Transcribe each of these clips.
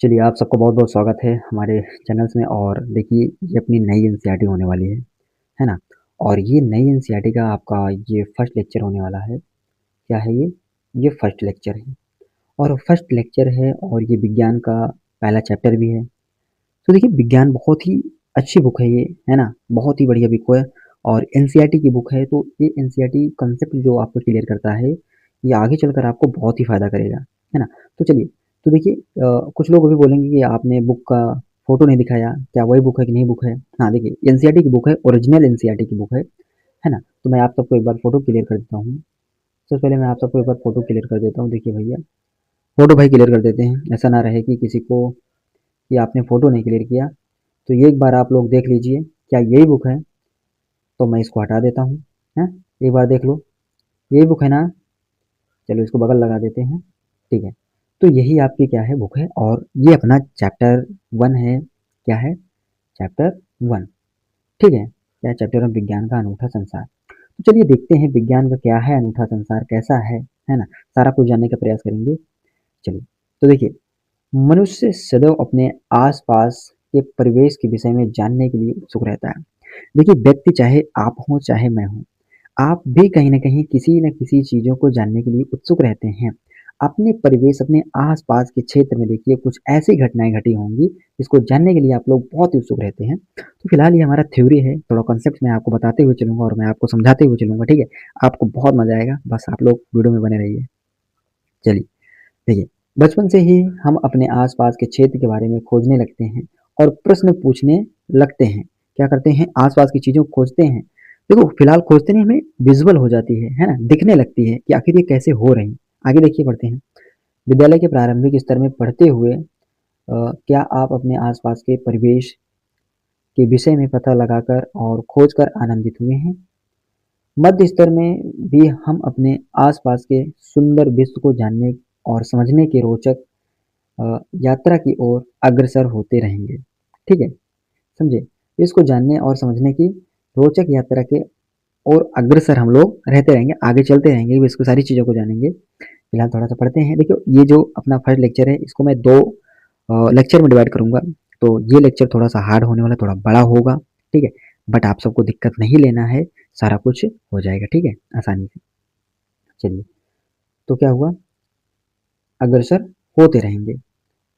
चलिए, आप सबको बहुत-बहुत स्वागत है हमारे चैनल्स में। और देखिए, ये अपनी नई एनसीईआरटी होने वाली है ना? और ये नई एनसीईआरटी का आपका ये फर्स्ट लेक्चर होने वाला है। क्या है ये? ये फर्स्ट लेक्चर है और फर्स्ट लेक्चर है और ये विज्ञान का पहला चैप्टर भी है। तो देखिए, विज्ञान बहुत ही अच्छी बुक है ये, है ना? बहुत ही बढ़िया बुक है और एनसीईआरटी की बुक है, तो ये एनसीईआरटी कांसेप्ट जो आपको क्लियर करता है, ये आगे चलकर आपको बहुत ही फ़ायदा करेगा, है ना? तो चलिए, तो देखिए कुछ लोग अभी बोलेंगे कि आपने बुक का फ़ोटो नहीं दिखाया, क्या वही बुक है कि नहीं बुक है? हाँ, देखिए एनसीईआरटी की बुक है, ओरिजिनल एनसीईआरटी की बुक है ना? तो मैं आप सबको एक बार फ़ोटो क्लियर कर देता हूँ। सबसे पहले मैं आप सबको एक बार फ़ोटो क्लियर कर देता हूँ। देखिए भैया, फ़ोटो भाई क्लियर कर देते हैं, ऐसा ना रहे कि किसी को कि आपने फ़ोटो नहीं क्लियर किया। तो ये एक बार आप लोग देख लीजिए, क्या यही बुक है? तो मैं इसको हटा देता हूँ, हैं? एक बार देख लो, यही बुक है ना? चलो इसको बगल लगा देते हैं, ठीक है। तो यही आपकी क्या है बुक है और ये अपना चैप्टर 1 है। क्या है? चैप्टर 1, ठीक है। क्या चैप्टर है? विज्ञान का अनूठा संसार। तो चलिए देखते हैं विज्ञान का क्या है, अनूठा संसार कैसा है ना? सारा कुछ जानने का प्रयास करेंगे। चलिए, तो देखिए, मनुष्य सदैव अपने आस-पास के परिवेश के विषय में जानने के लिए उत्सुक रहता है। देखिए, व्यक्ति चाहे आप हों, चाहे मैं हूँ, आप भी कहीं न कहीं किसी न किसी चीज़ों को जानने के लिए उत्सुक रहते हैं। अपने परिवेश, अपने आस-पास के क्षेत्र में देखिए कुछ ऐसी घटनाएँ घटी होंगी, जिसको जानने के लिए आप लोग बहुत ही उत्सुक रहते हैं। तो फिलहाल ये हमारा थ्योरी है, थोड़ा कॉन्सेप्ट मैं आपको बताते हुए चलूँगा और मैं आपको समझाते हुए चलूँगा, ठीक है? आपको बहुत मज़ा आएगा, बस आप लोग वीडियो में बने रहिए। चलिए, देखिए, बचपन से ही हम अपने आस-पास के क्षेत्र के बारे में खोजने लगते हैं और प्रश्न पूछने लगते हैं। क्या करते हैं? आस-पास की चीज़ों को खोजते हैं। देखो, फिलहाल खोजते नहीं, हमें विज़ुअल हो जाती है ना? दिखने लगती है कि आखिर ये कैसे हो रही हैं। आगे देखिए बढ़ते हैं। विद्यालय के प्रारंभिक स्तर में पढ़ते हुए क्या आप अपने आस-पास के परिवेश के विषय में पता लगाकर और खोज कर आनंदित हुए हैं? मध्य स्तर में भी हम अपने आस-पास के सुंदर विश्व को जानने और समझने के रोचक यात्रा की ओर अग्रसर होते रहेंगे। ठीक है? समझे? इसको जानने और समझने की रोचक यात्रा के ओर अग्रसर हम लोग रहते रहेंगे, आगे चलते रहेंगे, इसको सारी चीज़ों को जानेंगे। फिलहाल थोड़ा-सा पढ़ते हैं। देखिए, ये जो अपना फर्स्ट लेक्चर है, इसको मैं 2 लेक्चर में डिवाइड करूँगा। तो ये लेक्चर थोड़ा-सा हार्ड होने वाला है, थोड़ा बड़ा होगा, ठीक है? बट आप सबको दिक्कत नहीं लेना है, सारा कुछ हो जाएगा, ठीक है? आसानी से। चलिए, तो क्या हुआ? अग्रसर होते रहेंगे।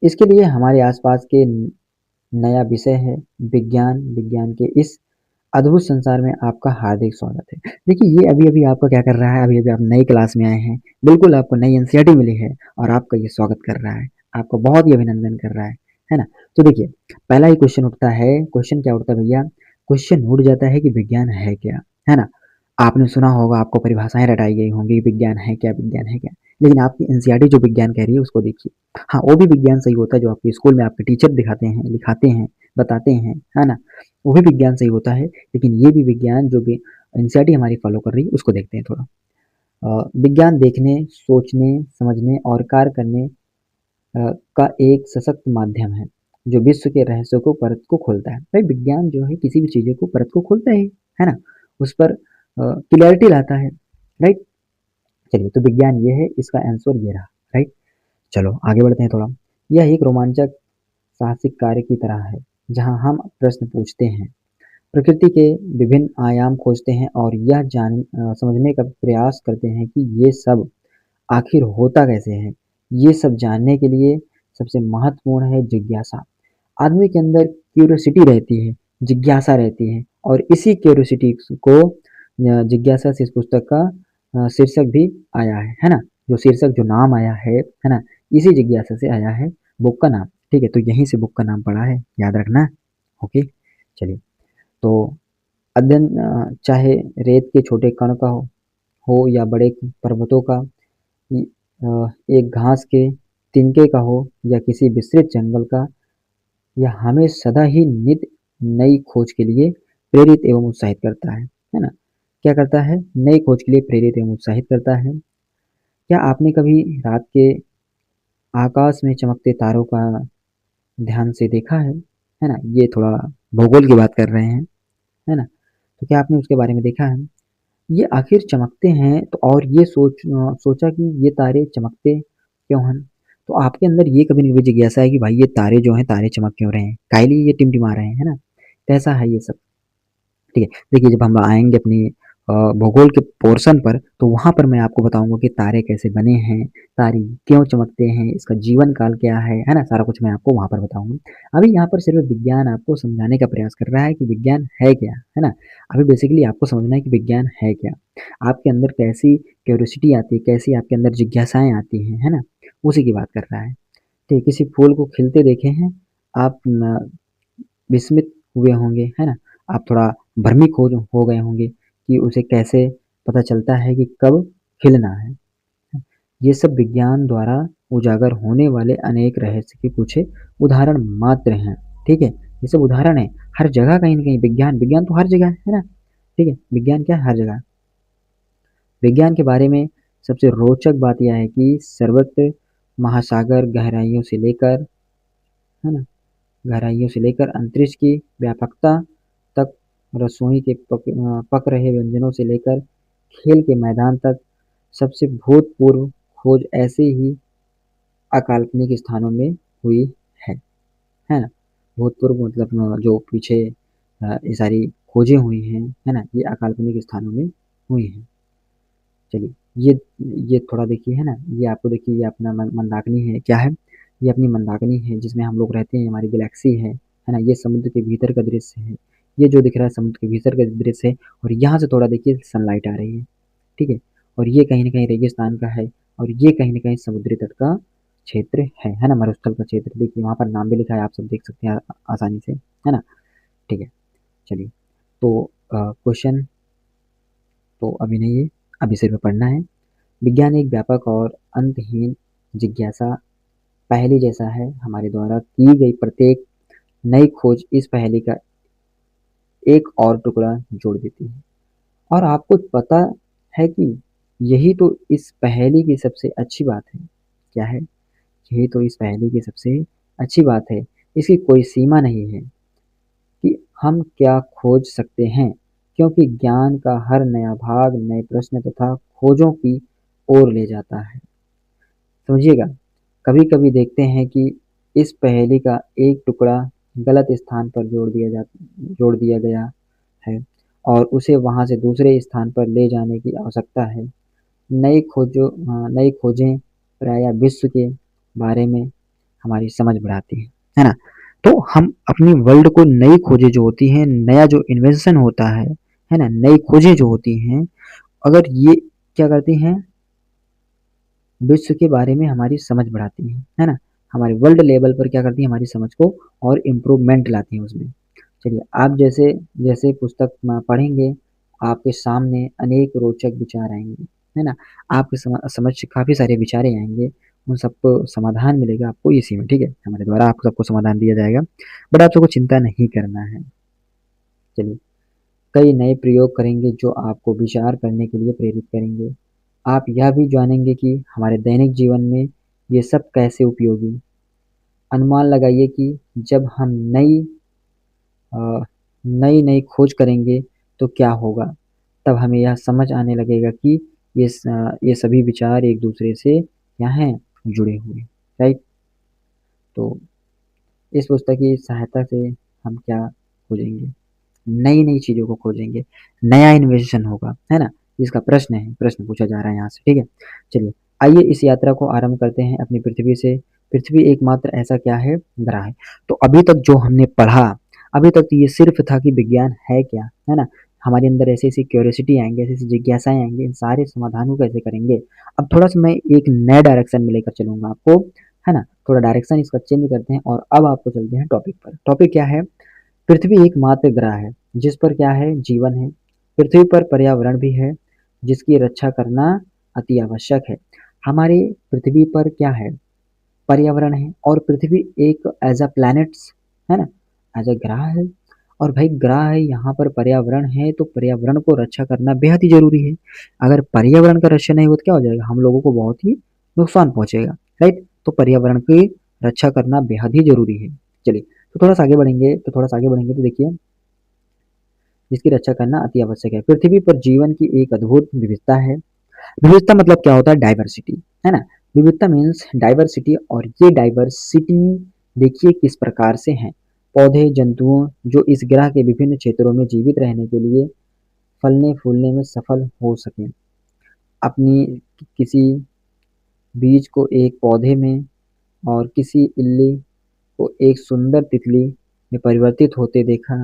इसके लिए हमारे आस-पास के नया विषय है विज्ञान। विज्ञान के इस अद्भुत संसार में आपका हार्दिक स्वागत है। देखिए, ये अभी-अभी आपका क्या कर रहा है, अभी-अभी आप नई क्लास में आए हैं, बिल्कुल आपको नई एनसीईआरटी मिली है और आपका ये स्वागत कर रहा है, आपका बहुत ही अभिनंदन कर रहा है ना? तो देखिए, पहला ही क्वेश्चन उठता है, क्वेश्चन क्या उठता है भैया? क्वेश्चन उठ जाता है कि विज्ञान है क्या? है ना? आपने सुना होगा, आपको परिभाषाएँ रटाई गई होंगी, विज्ञान है क्या, विज्ञान है क्या? लेकिन आपकी एनसीईआरटी जो विज्ञान कह रही है, उसको देखिए। हाँ, वो भी विज्ञान सही होता है जो आपके स्कूल में आपके टीचर दिखाते हैं, लिखाते हैं, बताते हैं, है ना? वो भी विज्ञान सही होता है, लेकिन ये भी विज्ञान जो भी एनसीईआरटी हमारी फॉलो कर रही है, उसको देखते हैं थोड़ा। विज्ञान देखने, सोचने, समझने और कार्य करने का एक सशक्त माध्यम है, जो विश्व के रहस्यों को परत को खोलता है। भाई विज्ञान जो है किसी भी चीज़ों को परत को खोलता है ना? उस पर क्लैरिटी लाता है, राइट? चलिए, तो विज्ञान ये है, इसका आंसर ये रहा, राइट? चलो आगे बढ़ते हैं थोड़ा। यह एक रोमांचक साहसिक कार्य की तरह है, जहाँ हम प्रश्न पूछते हैं, प्रकृति के विभिन्न आयाम खोजते हैं और यह समझने का प्रयास करते हैं कि ये सब आखिर होता कैसे है। ये सब जानने के लिए सबसे महत्वपूर्ण है जिज्ञासा। आदमी के अंदर क्यूरियोसिटी रहती है, जिज्ञासा रहती है और इसी क्यूरियोसिटी को जिज्ञासा से इस पुस्तक का शीर्षक भी आया है ना? जो शीर्षक जो नाम आया है ना? इसी जिज्ञासा से आया है बुक का नाम, ठीक है? तो यहीं से बुक का नाम पड़ा है, याद रखना, ओके? चलिए, तो अध्ययन चाहे रेत के छोटे कण का हो या बड़े पर्वतों का, इ एक घास के तिनके का हो या किसी विस्तृत जंगल का, यह हमें सदा ही नित नई खोज के लिए प्रेरित एवं उत्साहित करता है ना? क्या करता है? नई खोज के लिए प्रेरित एवं उत्साहित करता है। क्या आपने कभी रात के आकाश में चमकते तारों का ध्यान से देखा है ना? ये थोड़ा भूगोल की बात कर रहे हैं, है ना? तो क्या आपने उसके बारे में देखा है? ये आखिर चमकते हैं तो और ये सोचा कि ये तारे चमकते क्यों हैं? तो आपके अंदर ये कभी नहीं हुई जिज्ञासा है कि भाई ये तारे जो हैं तारे चमक क्यों रहे हैं, काहे लिए ये टिमटिमा रहे हैं, है ना? तो ऐसा है ये सब। ठीक है, देखिए जब हम आएंगे अपनी भूगोल के पोर्शन पर, तो वहां पर मैं आपको बताऊंगा कि तारे कैसे बने हैं, तारे क्यों चमकते हैं, इसका जीवन काल क्या है ना? सारा कुछ मैं आपको वहां पर बताऊंगा। अभी यहाँ पर सिर्फ विज्ञान आपको समझाने का प्रयास कर रहा है कि विज्ञान है क्या, है ना? अभी बेसिकली आपको समझना है कि विज्ञान है क्या, आपके अंदर कैसी क्यूरियोसिटी आती है, कैसी आपके अंदर जिज्ञासाएं आती हैं, है ना? उसी की बात कर रहा है। ठीक, किसी फूल को खिलते देखे हैं आप, विस्मित हुए होंगे, है ना? आप थोड़ा भ्रमिक हो गए होंगे कि उसे कैसे पता चलता है कि कब खिलना है। ये सब विज्ञान द्वारा उजागर होने वाले अनेक रहस्य के कुछ उदाहरण मात्र हैं। ठीक है, ये सब उदाहरण है। हर जगह कहीं ना कहीं विज्ञान, विज्ञान तो हर जगह है ना? ठीक है, विज्ञान क्या है? हर जगह। विज्ञान के बारे में सबसे रोचक बात यह है कि सर्वत्र महासागर गहराइयों से लेकर, है ना, गहराइयों से लेकर अंतरिक्ष की व्यापकता तक, रसोई के पक रहे व्यंजनों से लेकर खेल के मैदान तक, सबसे भूतपूर्व खोज ऐसे ही अकाल्पनिक स्थानों में हुई है है ना? भूतपूर्व मतलब जो पीछे ये सारी खोजें हुई हैं, है ना, ये अकाल्पनिक स्थानों में हुई हैं। चलिए, ये थोड़ा देखिए, है ना? ये आपको देखिए, ये अपना मंदाकिनी है, क्या है? ये अपनी मंदाकिनी है जिसमें हम लोग रहते हैं, हमारी गैलेक्सी है ना? ये समुद्र के भीतर का दृश्य है। ये जो दिख रहा है समुद्र के भीतर का दृश्य है, और यहाँ से थोड़ा देखिए सनलाइट आ रही है, ठीक है? और ये कहीं न कहीं रेगिस्तान का है, और ये कहीं न कहीं समुद्री तट का क्षेत्र है ना? मरुस्थल का क्षेत्र। देखिए वहाँ पर नाम भी लिखा है, आप सब देख सकते हैं आसानी से, है ना? ठीक है, चलिए। तो क्वेश्चन तो अभी नहीं है, अभी सिर्फ पढ़ना है। विज्ञान एक व्यापक और अंतहीन जिज्ञासा पहेली जैसा है। हमारे द्वारा की गई प्रत्येक नई खोज इस पहेली का एक और टुकड़ा जोड़ देती है। और आपको पता है कि यही तो इस पहेली की सबसे अच्छी बात है। क्या है? यही तो इस पहेली की सबसे अच्छी बात है। इसकी कोई सीमा नहीं है कि हम क्या खोज सकते हैं, क्योंकि ज्ञान का हर नया भाग नए प्रश्न तथा खोजों की ओर ले जाता है। समझिएगा, कभी-कभी देखते हैं कि इस पहेली का एक टुकड़ा गलत स्थान पर जोड़ दिया गया है, और उसे वहाँ से दूसरे स्थान पर ले जाने की आवश्यकता है। नई खोजें प्रायः विश्व के बारे में हमारी समझ बढ़ाती है ना? तो हम अपनी वर्ल्ड को नई खोजें जो होती हैं, नया जो इन्वेंशन होता है ना? नई खोजें जो होती हैं, अगर ये क्या करती हैं, विश्व के बारे में हमारी समझ बढ़ाती है ना? हमारे वर्ल्ड लेवल पर क्या करती है, हमारी समझ को और इम्प्रूवमेंट लाती हैं उसमें। चलिए, आप जैसे जैसे पुस्तक पढ़ेंगे, आपके सामने अनेक रोचक विचार आएंगे, है ना? आपके समझ से काफ़ी सारे विचारें आएंगे, उन सबको समाधान मिलेगा आपको इसी में। ठीक है, हमारे द्वारा आपको सबको समाधान दिया जाएगा, बट आप सबको चिंता नहीं करना है। चलिए, कई नए प्रयोग करेंगे जो आपको विचार करने के लिए प्रेरित करेंगे। आप यह भी जानेंगे कि हमारे दैनिक जीवन में ये सब कैसे उपयोगी। अनुमान लगाइए कि जब हम नई-नई खोज करेंगे तो क्या होगा? तब हमें यह समझ आने लगेगा कि ये सभी विचार एक दूसरे से क्या हैं? जुड़े हुए हैं, राइट? तो इस पुस्तक की सहायता से हम क्या खोजेंगे? नई-नई चीज़ों को खोजेंगे, नया इन्वेंशन होगा, है ना? इसका प्रश्न है, प्रश्न पूछा जा रहा है यहाँ से, ठीक है? चलिए, आइए इस यात्रा को आरंभ करते हैं अपनी पृथ्वी से। पृथ्वी एकमात्र ऐसा क्या है? ग्रह है। तो अभी तक जो हमने पढ़ा, अभी तक तो ये सिर्फ था कि विज्ञान है क्या, है ना? हमारे अंदर ऐसी-ऐसी क्यूरियोसिटी आएँगी, ऐसी-ऐसी जिज्ञासाएँ आएँगी, इन सारे समाधान को कैसे करेंगे? अब थोड़ा-सा मैं एक नए डायरेक्शन में लेकर चलूँगा आपको, है ना? थोड़ा डायरेक्शन इसका चेंज करते हैं और अब आपको चलते हैं टॉपिक पर। टॉपिक क्या है? पृथ्वी एकमात्र ग्रह है जिस पर क्या है? जीवन है। पृथ्वी पर पर्यावरण भी है जिसकी रक्षा करना अति आवश्यक है। हमारे पृथ्वी पर क्या है? पर्यावरण है, और पृथ्वी एक एज अ प्लैनेट्स, है ना, एज अ ग्रह है। और भाई ग्रह है, यहाँ पर पर्यावरण है, तो पर्यावरण को रक्षा करना बेहद ही जरूरी है। अगर पर्यावरण का रक्षा नहीं हो तो क्या हो जाएगा? हम लोगों को बहुत ही नुकसान पहुंचेगा, राइट? तो पर्यावरण की रक्षा करना बेहद ही जरूरी है। चलिए, तो थोड़ा सा आगे बढ़ेंगे तो देखिए, जिसकी रक्षा करना अति आवश्यक है। पृथ्वी पर जीवन की एक अद्भुत विविधता है। विविधता मतलब क्या होता है? डाइवर्सिटी, है ना? विविधता मीन्स डाइवर्सिटी, और ये डाइवर्सिटी देखिए किस प्रकार से है। पौधे, जंतुओं जो इस ग्रह के विभिन्न क्षेत्रों में जीवित रहने के लिए फलने फूलने में सफल हो सकें। अपनी किसी बीज को एक पौधे में और किसी इल्ली को एक सुंदर तितली में परिवर्तित होते देखा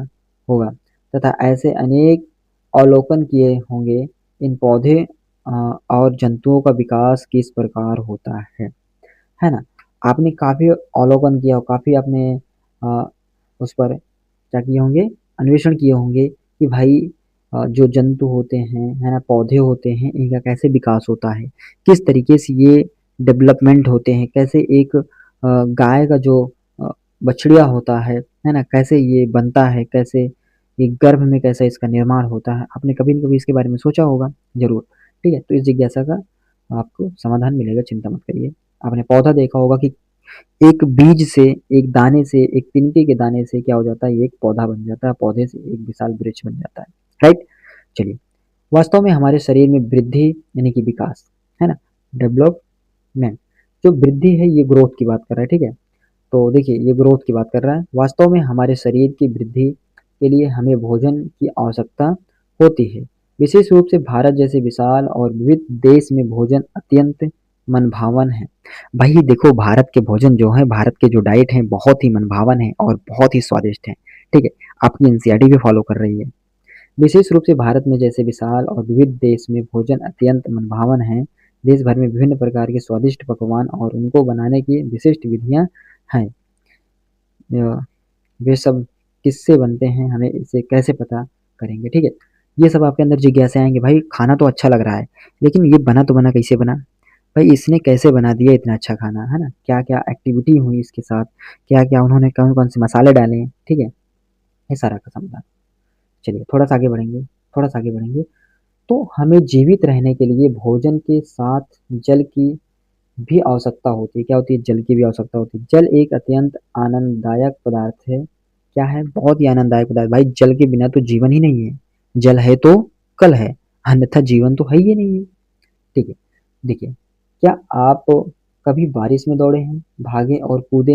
होगा, तथा ऐसे अनेक अवलोकन किए होंगे। इन पौधे और जंतुओं का विकास किस प्रकार होता है ना? आपने काफ़ी अवलोकन किया हो, काफ़ी आपने अ, उस पर क्या किए होंगे, अन्वेषण किए होंगे कि भाई जो जंतु होते हैं, है ना, पौधे होते हैं, इनका कैसे विकास होता है, किस तरीके से ये डेवलपमेंट होते हैं, कैसे एक गाय का जो अ, बछड़िया होता है ना, कैसे ये बनता है, कैसे एक गर्भ में कैसे इसका निर्माण होता है, आपने कभी न कभी इसके बारे में सोचा होगा ज़रूर। ठीक है, तो इस जिज्ञासा का आपको समाधान मिलेगा, चिंता मत करिए। आपने पौधा देखा होगा कि एक बीज से, एक दाने से, एक तिनके के दाने से क्या हो जाता है, एक पौधा बन जाता है, पौधे से एक विशाल वृक्ष बन जाता है, राइट? चलिए, वास्तव में हमारे शरीर में वृद्धि यानी कि विकास, है ना, डेवलपमेंट, जो वृद्धि है ये ग्रोथ की बात कर रहा है, ठीक है? तो देखिए ये ग्रोथ की बात कर रहा है। वास्तव में हमारे शरीर की वृद्धि के लिए हमें भोजन की आवश्यकता होती है। विशेष रूप से भारत जैसे विशाल और विविध देश में भोजन अत्यंत मनभावन है। भाई देखो, भारत के भोजन जो है, भारत के जो डाइट हैं बहुत ही मनभावन है और बहुत ही स्वादिष्ट है। ठीक है, आपकी एनसीईआरटी भी फॉलो कर रही है। विशेष रूप से भारत में जैसे विशाल और विविध देश में भोजन अत्यंत मनभावन है। देश भर में विभिन्न प्रकार के स्वादिष्ट पकवान और उनको बनाने की विशिष्ट विधियां हैं। वे सब किससे बनते हैं, हमें इसे कैसे पता करेंगे, ठीक है? ये सब आपके अंदर जिज्ञासा आएंगे, भाई खाना तो अच्छा लग रहा है, लेकिन ये बना तो बना कैसे बना, भाई इसने कैसे बना दिया इतना अच्छा खाना, है ना? क्या क्या एक्टिविटी हुई इसके साथ, क्या क्या उन्होंने कौन कौन से मसाले डाले, ठीक है? ये सारा का समाधान। चलिए थोड़ा सा आगे बढ़ेंगे, थोड़ा सा आगे बढ़ेंगे। तो हमें जीवित रहने के लिए भोजन के साथ जल की भी आवश्यकता होती है। क्या होती है? जल की भी आवश्यकता होती है। जल एक अत्यंत आनंददायक पदार्थ है। क्या है? बहुत ही आनंददायक पदार्थ। भाई जल के बिना तो जीवन ही नहीं है। जल है तो कल है, अन्यथा जीवन तो है ही नहीं है। ठीक है, देखिए, क्या आप कभी बारिश में दौड़े हैं, भागे और कूदे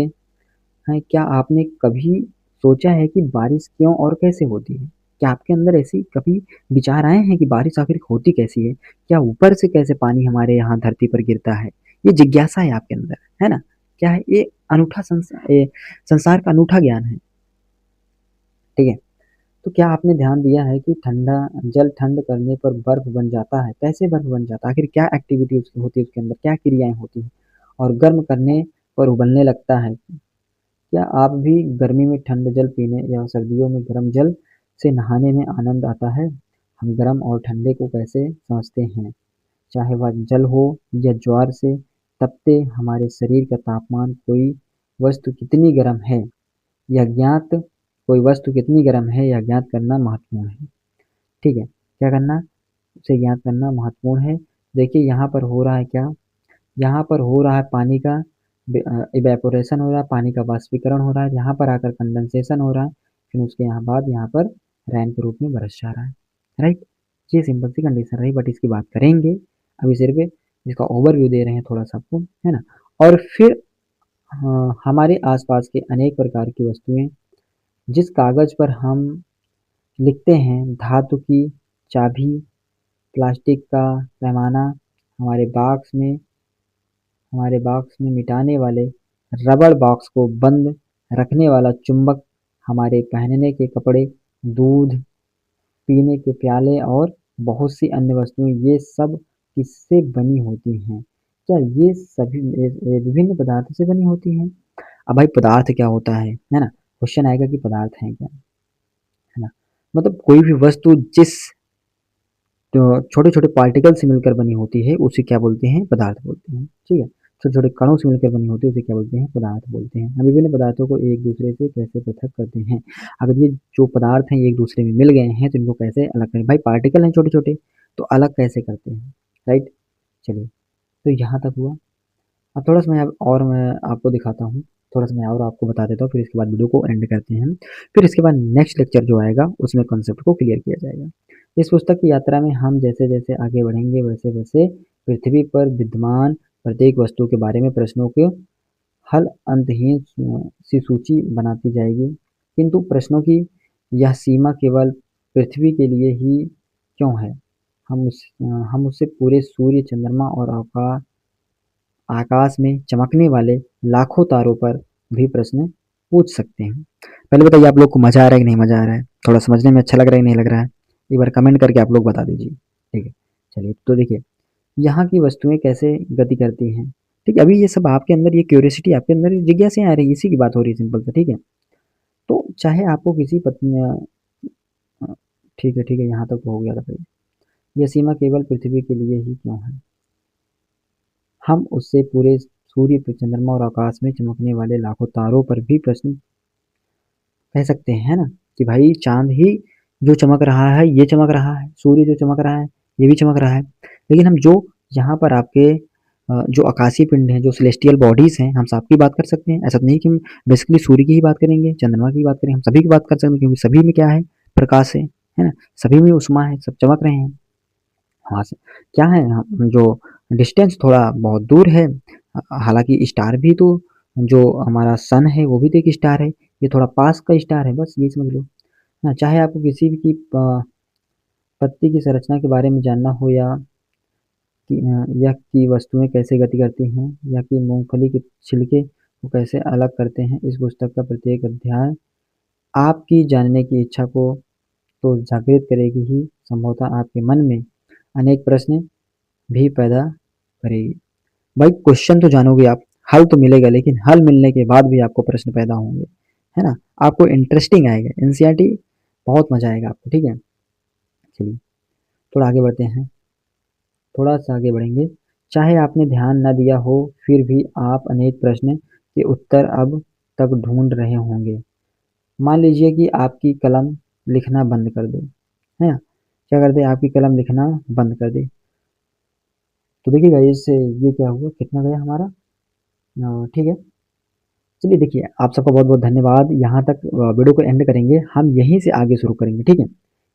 हैं? क्या आपने कभी सोचा है कि बारिश क्यों और कैसे होती है? क्या आपके अंदर ऐसी कभी विचार आए हैं कि बारिश आखिर होती कैसी है? क्या ऊपर से कैसे पानी हमारे यहाँ धरती पर गिरता है? ये जिज्ञासा है आपके अंदर, है ना? क्या है ये? अनूठा संसार का अनूठा ज्ञान है, ठीक है? तो क्या आपने ध्यान दिया है कि ठंडा जल ठंड करने पर बर्फ बन जाता है? कैसे बर्फ बन जाता है? आखिर क्या एक्टिविटी उसकी होती है, उसके अंदर क्या क्रियाएं होती हैं? और गर्म करने पर उबलने लगता है। क्या आप भी गर्मी में ठंड जल पीने या सर्दियों में गर्म जल से नहाने में आनंद आता है? हम गर्म और ठंडे को कैसे समझते हैं? चाहे वह जल हो या ज्वार से तपते हमारे शरीर का तापमान, कोई वस्तु कितनी गर्म है यह ज्ञात कोई वस्तु कितनी गर्म है यह ज्ञात करना महत्वपूर्ण है। ठीक है, क्या करना? उसे ज्ञात करना महत्वपूर्ण है। देखिए यहाँ पर हो रहा है क्या? यहाँ पर हो रहा है पानी का इवेपोरेशन हो रहा है, पानी का वाष्पीकरण हो रहा है, यहाँ पर आकर कंडेंसेशन हो रहा है, फिर उसके यहाँ बाद यहाँ पर रैन के रूप में बरस जा रहा है, राइट? ये सिंपल सी कंडीशन रही, बट इसकी बात करेंगे अभी, सिर्फ इसका ओवरव्यू दे रहे हैं थोड़ा सा आपको, है ना? और फिर हमारे आसपास के अनेक प्रकार की वस्तुएं, जिस कागज पर हम लिखते हैं, धातु की चाबी, प्लास्टिक का पैमाना, हमारे बॉक्स में हमारे बॉक्स में मिटाने वाले रबड़ बॉक्स को बंद रखने वाला चुंबक, हमारे पहनने के कपड़े, दूध पीने के प्याले और बहुत सी अन्य वस्तुएं, ये सब किससे बनी होती हैं? क्या ये सभी विभिन्न पदार्थों से बनी होती हैं? अब भाई पदार्थ क्या होता है ना? क्वेश्चन आएगा कि पदार्थ है क्या, है ना? मतलब कोई भी वस्तु जिस तो छोटे-छोटे पार्टिकल से मिलकर बनी होती है, उसे क्या बोलते हैं? पदार्थ बोलते हैं, ठीक है? छोटे-छोटे कणों से मिलकर बनी होती है, उसे क्या बोलते हैं? पदार्थ बोलते हैं। हम विभिन्न पदार्थों को एक-दूसरे से कैसे पृथक करते हैं? अगर ये जो पदार्थ हैं, ये एक-दूसरे में मिल गए हैं, तो इनको कैसे अलग करें? भाई पार्टिकल हैं छोटे-छोटे, तो अलग कैसे करते हैं, राइट? चलिए, तो यहाँ तक हुआ। अब थोड़ा-सा मैं आपको दिखाता हूँ, थोड़ा-सा मैं और आपको बता देता हूँ, फिर इसके बाद वीडियो को एंड करते हैं। फिर इसके बाद नेक्स्ट लेक्चर जो आएगा, उसमें कॉन्सेप्ट को क्लियर किया जाएगा। इस पुस्तक की यात्रा में हम जैसे-जैसे आगे बढ़ेंगे, वैसे-वैसे पृथ्वी पर विद्यमान प्रत्येक वस्तु के बारे में प्रश्नों के हल अंतहीन सी सूची बनाती जाएगी, किंतु प्रश्नों की यह सीमा केवल पृथ्वी के लिए ही क्यों है? हम उससे पूरे सूर्य, चंद्रमा और आकाश में चमकने वाले लाखों तारों पर भी प्रश्न पूछ सकते हैं। पहले बताइए आप लोग को मज़ा आ रहा है कि नहीं मज़ा आ रहा है? थोड़ा समझने में अच्छा लग रहा है कि नहीं लग रहा है? एक बार कमेंट करके आप लोग बता दीजिए। ठीक है, चलिए तो देखिए यहाँ की वस्तुएं कैसे गति करती हैं। ठीक है, अभी ये सब आपके अंदर ये क्यूरियोसिटी आपके अंदर जिज्ञासाएं आ रही है, इसी की बात हो रही है सिंपल सा। ठीक है, तो चाहे आपको किसी ठीक है, यहाँ तक हो गया था भाई। यह सीमा केवल पृथ्वी के लिए ही क्यों है? हम उससे पूरे सूर्य पे, चंद्रमा और आकाश में चमकने वाले लाखों तारों पर भी प्रश्न कह सकते हैं, है ना? कि भाई चांद ही जो चमक रहा है, ये चमक रहा है, सूर्य जो चमक रहा है, ये भी चमक रहा है। लेकिन हम जो यहाँ पर आपके जो आकाशीय पिंड हैं, जो सेलेस्टियल बॉडीज हैं, हम सबकी बात कर सकते हैं। ऐसा तो नहीं कि हम बेसिकली सूर्य की ही बात करेंगे, चंद्रमा की बात करें, हम सभी की बात कर सकते हैं, क्योंकि सभी में क्या है? प्रकाश है ना? सभी में ऊष्मा है, सब चमक रहे हैं। वहाँ से क्या है, हम जो डिस्टेंस थोड़ा बहुत दूर है, हालांकि स्टार भी तो, जो हमारा सन है वो भी तो एक स्टार है, ये थोड़ा पास का स्टार है, बस ये समझ लो ना। चाहे आपको किसी भी की पत्ती की संरचना के बारे में जानना हो, या कि वस्तुएं कैसे गति करती हैं, या कि मूंगफली के छिलके को कैसे अलग करते हैं, इस पुस्तक का प्रत्येक अध्याय आपकी जानने की इच्छा को तो जागृत करेगी ही, संभवतः आपके मन में अनेक प्रश्न भी पैदा करेगी। भाई क्वेश्चन तो जानोगे आप, हल तो मिलेगा, लेकिन हल मिलने के बाद भी आपको प्रश्न पैदा होंगे, है ना? आपको इंटरेस्टिंग आएगा एनसीईआरटी, बहुत मजा आएगा आपको। ठीक है, चलिए थोड़ा आगे बढ़ते हैं, थोड़ा सा आगे बढ़ेंगे। चाहे आपने ध्यान न दिया हो, फिर भी आप अनेक प्रश्न के उत्तर अब तक ढूंढ रहे होंगे। मान लीजिए कि आपकी कलम लिखना बंद कर दे, है ना? क्या कर दे? आपकी कलम लिखना बंद कर दे, तो देखिएगा इससे ये क्या हुआ, कितना गया हमारा। ठीक है, चलिए देखिए आप सबका बहुत बहुत धन्यवाद। यहाँ तक वीडियो को एंड करेंगे, हम यहीं से आगे शुरू करेंगे। ठीक है,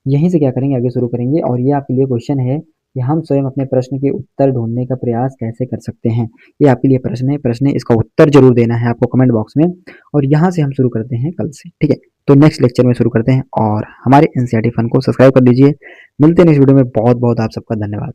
यहीं से क्या करेंगे, आगे शुरू करेंगे। और ये आपके लिए क्वेश्चन है कि हम स्वयं अपने प्रश्न के उत्तर ढूंढने का प्रयास कैसे कर सकते हैं। ये आपके लिए प्रश्न है, इसका उत्तर जरूर देना है आपको कमेंट बॉक्स में। और यहाँ से हम शुरू करते हैं कल से। ठीक है, तो नेक्स्ट लेक्चर में शुरू करते हैं, और हमारे एनसीईआरटी फन को सब्सक्राइब कर लीजिए। मिलते हैं नेक्स्ट वीडियो में। बहुत बहुत आप सबका धन्यवाद।